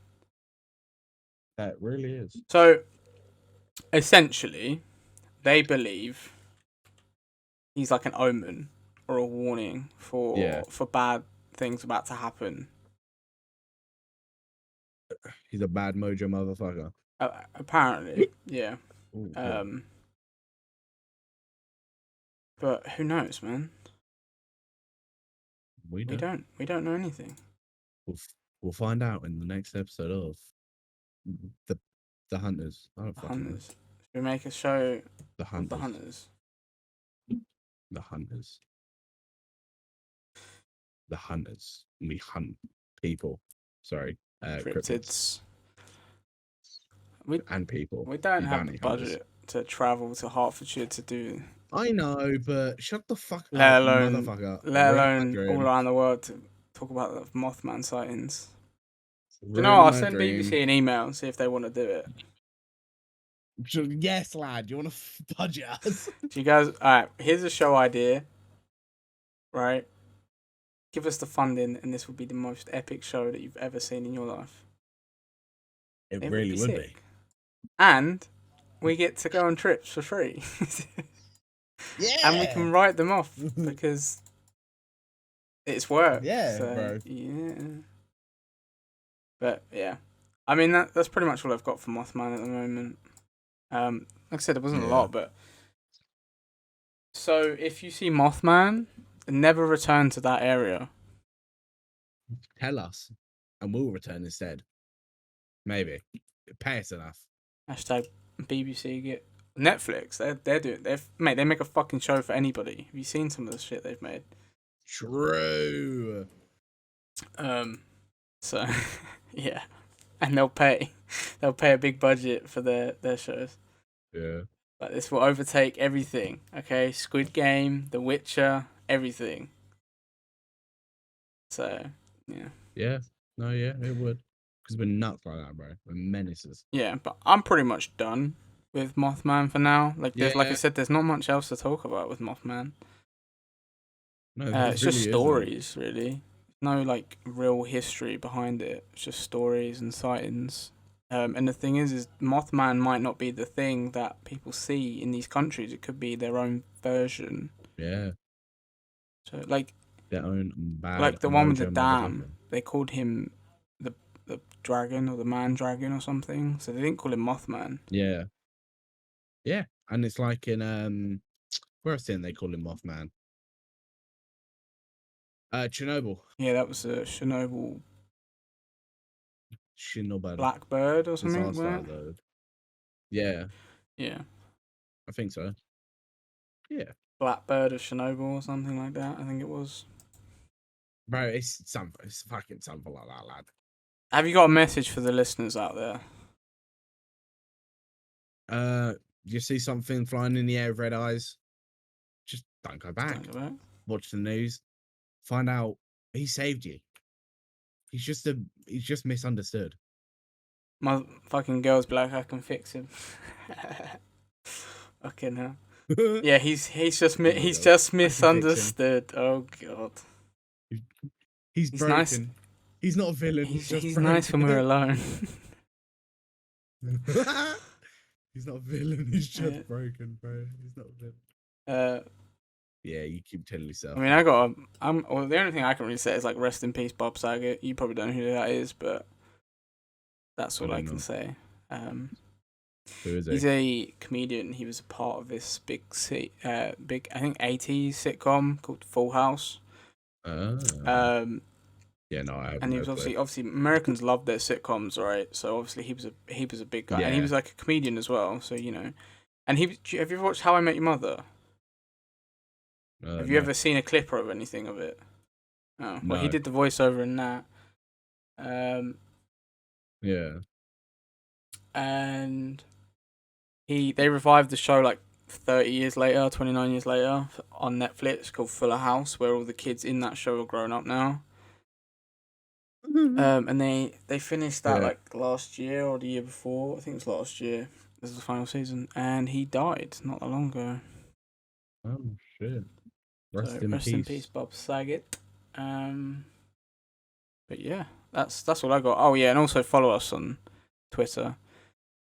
That really is. So essentially, they believe he's like an omen or a warning for bad things about to happen. He's a bad mojo motherfucker. Apparently, yeah. Ooh, But who knows, man? we don't know anything. We'll find out in the next episode of the Hunters. I don't The fucking know. Hunters. Should we make a show The of Hunters. the Hunters? The Hunters. The Hunters. We hunt people. Sorry. Cryptids. And people. We don't have the budget to travel to Hertfordshire to do. I know, but shut the fuck up, motherfucker. Let alone all around the world to talk about the Mothman sightings. You know, I'll send BBC an email and see if they want to do it. Yes, lad. You want to budget us? Do you guys? All right. Here's a show idea. Right. Give us the funding, and this will be the most epic show that you've ever seen in your life. It really would be. And we get to go on trips for free. Yeah. And we can write them off because it's work. Yeah, so, bro. Yeah. But yeah, I mean that's pretty much all I've got for Mothman at the moment. Like I said, there wasn't a lot, but so if you see Mothman, never return to that area. Tell us, and we'll return instead. Maybe pay us enough. Hashtag BBC get Netflix. They're doing. They make a fucking show for anybody. Have you seen some of the shit they've made? True. So yeah, and they'll pay a big budget for their shows. Yeah. But this will overtake everything. Okay, Squid Game, The Witcher, everything. So yeah. Yeah. No. Yeah. It would. Because we're nuts like that, bro. We're menaces. Yeah, but I'm pretty much done with Mothman for now. Like like I said, there's not much else to talk about with Mothman. No, it's really just stories, really. No like real history behind it. It's just stories and sightings. And the thing is Mothman might not be the thing that people see in these countries. It could be their own version. Yeah. So like their own bad. Like the one with the dam, they called him the dragon or the man dragon or something. So they didn't call him Mothman. Yeah. Yeah, and it's like in where else didn't they call him Mothman? Chernobyl. Yeah, that was a Chernobyl Chernobyl blackbird or something. Disaster, yeah. Yeah. I think so. Yeah. Blackbird of Chernobyl or something like that. I think it was. Bro, it's fucking something like that, lad. Have you got a message for the listeners out there? You see something flying in the air with red eyes, just don't go back. Watch the news. Find out he saved you. He's just misunderstood. My fucking girls be like, I can fix him. Fucking hell. Yeah, he's just misunderstood. Oh god. He's broken. Nice. He's not a villain. He's nice when we're alone. He's not a villain. He's just broken, bro. He's not a villain. Yeah, you keep telling yourself. I mean, well, the only thing I can really say is like, rest in peace, Bob Saget. You probably don't know who that is, but that's all I can say. Who is he? He's a comedian. He was a part of this big I think 80s sitcom called Full House. Yeah, no, I haven't. And he was obviously Americans love their sitcoms, right? So obviously he was a big guy, and he was like a comedian as well. So you know, and have you ever watched How I Met Your Mother? Have you ever seen a clip or anything of it? Oh, well, he did the voiceover in that. Yeah. And they revived the show like 30 years later, 29 years later on Netflix called Fuller House, where all the kids in that show are grown up now. And they finished that like last year or the year before. I think it was last year. This is the final season, and he died not that long ago. Oh shit! Rest in peace, Bob Saget. But yeah, that's all I got. Oh yeah, and also follow us on Twitter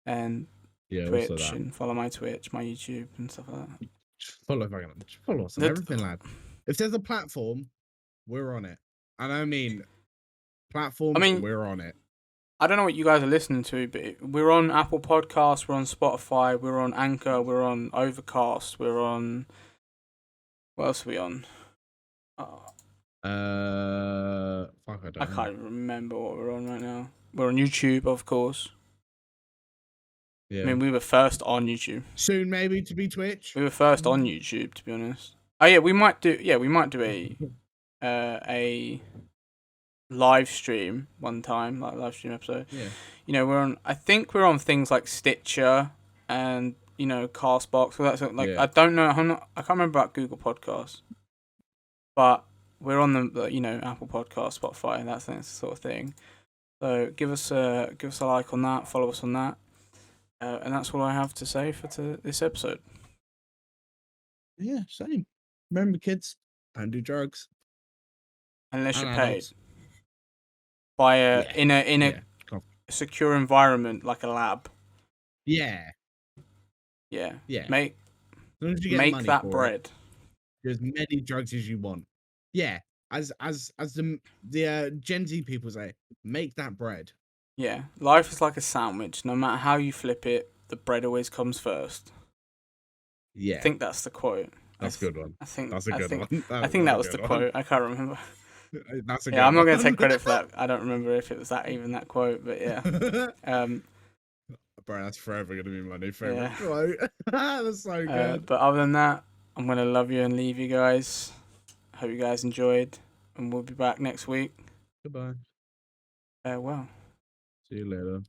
and Twitch, and follow my Twitch, my YouTube, and stuff like that. Just follow us on The- everything, lad. If there's a platform, we're on it. And I mean, platforms, we're on it. I don't know what you guys are listening to, but we're on Apple Podcasts, we're on Spotify, we're on Anchor, we're on Overcast, we're on. What else are we on? Fuck, I I don't know. can't even remember what we're on right now. We're on YouTube, of course. Yeah. I mean, we were first on YouTube. Soon, maybe to be Twitch. We were first on YouTube, to be honest. Oh yeah, we might do. Yeah, we might do a live stream one time, like a live stream episode. Yeah. You know, we're on. I think we're on things like Stitcher and Castbox. So that's like Yeah. I don't know. I can't remember about Google Podcasts, but we're on the Apple Podcasts, Spotify, and that sort of thing. So give us a like on that. Follow us on that. And that's all I have to say for this episode. Yeah, same. Remember, kids, don't do drugs Unless and you're paid adults. by Yeah. in a secure environment like a lab. Yeah. Yeah. Yeah. Make As long as you get money that for bread. It, as many drugs as you want. Yeah. As the Gen Z people say, make that bread. Yeah. Life is like a sandwich. No matter how you flip it, the bread always comes first. Yeah. I think that's the quote. That's a good one. I think that's a good one. I think that was the quote. I can't remember. That's a good yeah, I'm not going one. to take credit for that. I don't remember if it was that quote, but yeah. Bro, that's forever going to be my new favorite quote. That's so good. But other than that, I'm going to love you and leave you guys. Hope you guys enjoyed, and we'll be back next week. Goodbye. Farewell. See you later.